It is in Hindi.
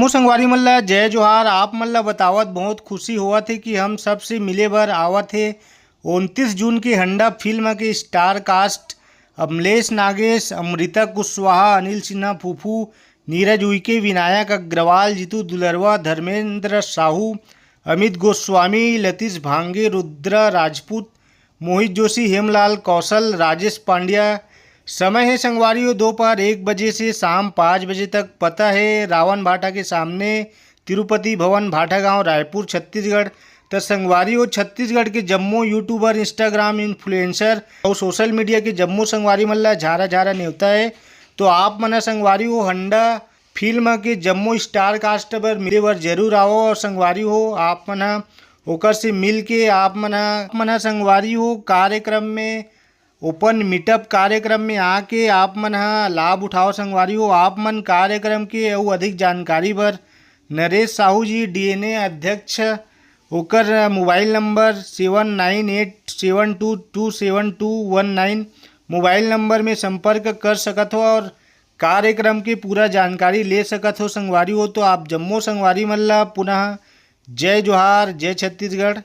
जम्मू संगवारी मल्ला जय जोहार। आप मल्ला बतावत बहुत खुशी हुआ थे कि हम सबसे मिले बर आवत थे। 29 जून की हंडा फिल्म के स्टार कास्ट अमलेश नागेश, अमृता कुशवाहा, अनिल सिन्हा फूफू, नीरज उइके, विनायक अग्रवाल, जीतू दुलरवा, धर्मेंद्र साहू, अमित गोस्वामी, लतीश भांगे, रुद्र राजपूत, मोहित जोशी, हेमलाल कौशल, राजेश पांड्या। समय है संगवारियों दोपहर 1 बजे से शाम 5 बजे तक। पता है रावण भाटा के सामने, तिरुपति भवन, भाटा गांव, रायपुर, छत्तीसगढ़। तो संगवारियों छत्तीसगढ़ के जम्मू यूट्यूबर, इंस्टाग्राम इन्फ्लुएंसर और सोशल मीडिया के जम्मू संगवारी मल्ला झारा झारा न्योता है। तो आप मना संगवारी हो हंडा फिल्म के जम्मू स्टार कास्ट पर मेरे बर जरूर आओ। और संगवारी हो आप मना ओकर से मिल के आप मना संगवारी हो कार्यक्रम में ओपन मीटअप कार्यक्रम में आके आप मन ह लाभ उठाओ। संगवारी हो आप मन कार्यक्रम के अउ अधिक जानकारी बर नरेश साहू जी डीएनए अध्यक्ष, ओकर मोबाइल नंबर 7987227219 मोबाइल नंबर में संपर्क कर सकत हो और कार्यक्रम की पूरा जानकारी ले सकत हो। संगवारी हो तो आप जम्मू संगवारी मल्ला पुनः जय जोहार, जय छत्तीसगढ़।